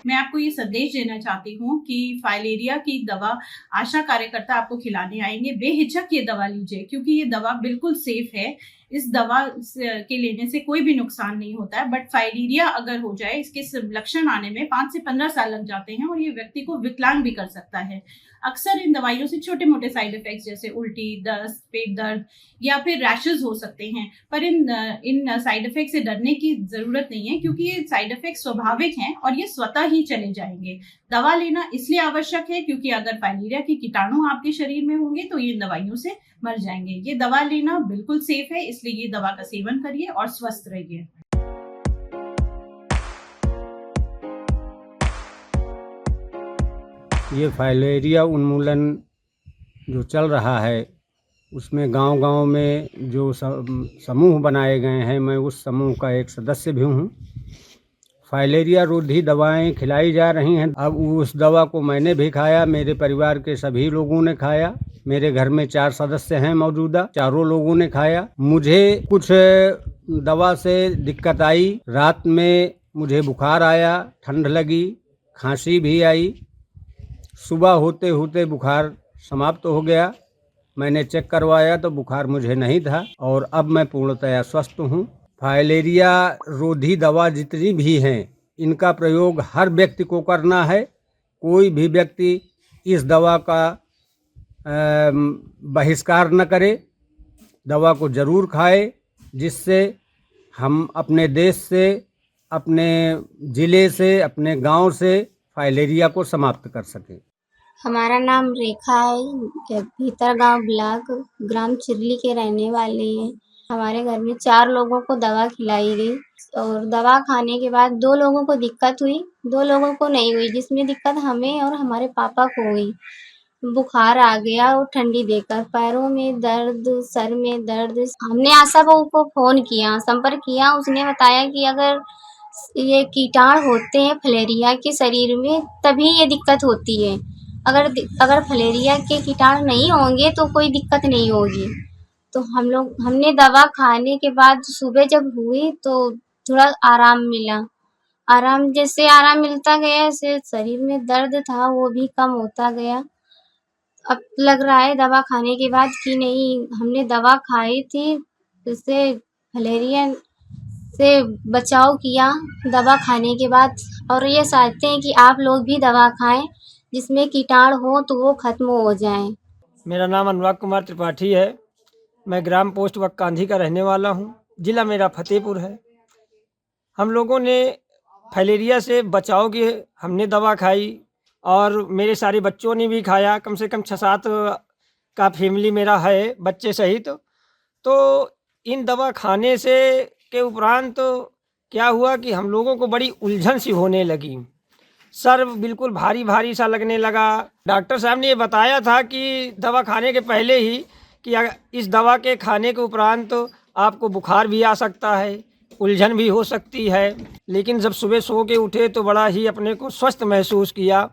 मैं आपको ये संदेश देना चाहती हूँ कि फाइलेरिया की दवा आशा कार्यकर्ता आपको खिलाने आएंगे। बेहिचक ये दवा लीजिए क्योंकि ये दवा बिल्कुल सेफ है। इस दवा के लेने से कोई भी नुकसान नहीं होता है, बट फाइलेरिया अगर हो जाए इसके लक्षण आने में 5 से 15 साल लग जाते हैं और ये व्यक्ति को विकलांग भी कर सकता है। अक्सर इन दवाइयों से छोटे मोटे साइड इफेक्ट्स जैसे उल्टी, दस्त, पेट दर्द या फिर रैशेज हो सकते हैं, पर इन साइड इफेक्ट से डरने की जरूरत नहीं है क्योंकि ये साइड इफेक्ट स्वाभाविक हैं और ये स्वतः ही चले जाएंगे। दवा लेना इसलिए आवश्यक है क्योंकि अगर फाइलेरिया के कीटाणु आपके शरीर में होंगे तो ये दवाइयों से मर जाएंगे। ये दवा लेना बिल्कुल सेफ है, इसलिए ये दवा का सेवन करिए और स्वस्थ रहिए। ये फाइलेरिया उन्मूलन जो चल रहा है उसमें गांव-गांव में जो समूह बनाए गए हैं, मैं उस समूह का एक सदस्य भी हूँ। फाइलेरिया रोधी दवाएं खिलाई जा रही हैं। अब उस दवा को मैंने भी खाया, मेरे परिवार के सभी लोगों ने खाया। मेरे घर में 4 सदस्य हैं मौजूदा, चारों लोगों ने खाया। मुझे कुछ दवा से दिक्कत आई। रात में मुझे बुखार आया, ठंड लगी, खांसी भी आई। सुबह होते होते बुखार समाप्त हो गया। मैंने चेक करवाया तो बुखार मुझे नहीं था और अब मैं पूर्णतया स्वस्थ हूँ। फाइलेरिया रोधी दवा जितनी भी हैं, इनका प्रयोग हर व्यक्ति को करना है। कोई भी व्यक्ति इस दवा का बहिष्कार न करे, दवा को ज़रूर खाए, जिससे हम अपने देश से, अपने ज़िले से, अपने गांव से फाइलेरिया को समाप्त कर सकें। हमारा नाम रेखा है। भीतरगांव ब्लॉक ग्राम चिरली के रहने वाले हैं। हमारे घर में 4 लोगों को दवा खिलाई गई और दवा खाने के बाद 2 लोगों को दिक्कत हुई, 2 लोगों को नहीं हुई, जिसमें दिक्कत हमें और हमारे पापा को हुई। बुखार आ गया और ठंडी देकर, पैरों में दर्द, सर में दर्द। हमने आशा बहू को फ़ोन किया, संपर्क किया। उसने बताया कि अगर ये कीटाणु होते हैं फाइलेरिया के शरीर में तभी ये दिक्कत होती है। अगर फाइलेरिया के कीटाणु नहीं होंगे तो कोई दिक्कत नहीं होगी। तो हमने दवा खाने के बाद सुबह जब हुई तो थोड़ा आराम मिला। जैसे आराम मिलता गया, ऐसे शरीर में दर्द था वो भी कम होता गया। अब लग रहा है दवा खाने के बाद कि नहीं, हमने दवा खाई थी, इससे फाइलेरिया से बचाव किया दवा खाने के बाद। और ये चाहते हैं कि आप लोग भी दवा खाएं, जिसमें कीटाणु हो तो वो खत्म हो जाएं। मेरा नाम अनुराग कुमार त्रिपाठी है। मैं ग्राम पोस्ट वक्कांधी का रहने वाला हूँ। ज़िला मेरा फतेहपुर है। हम लोगों ने फाइलेरिया से बचाव की हमने दवा खाई और मेरे सारे बच्चों ने भी खाया। कम से कम 6-7 का फैमिली मेरा है, बच्चे सहित। तो इन दवा खाने से के उपरांत क्या हुआ कि हम लोगों को बड़ी उलझन सी होने लगी। सर बिल्कुल भारी भारी सा लगने लगा। डॉक्टर साहब ने ये बताया था कि दवा खाने के पहले ही कि इस दवा के खाने के उपरांत आपको बुखार भी आ सकता है, उलझन भी हो सकती है। लेकिन जब सुबह सो के उठे तो बड़ा ही अपने को स्वस्थ महसूस किया।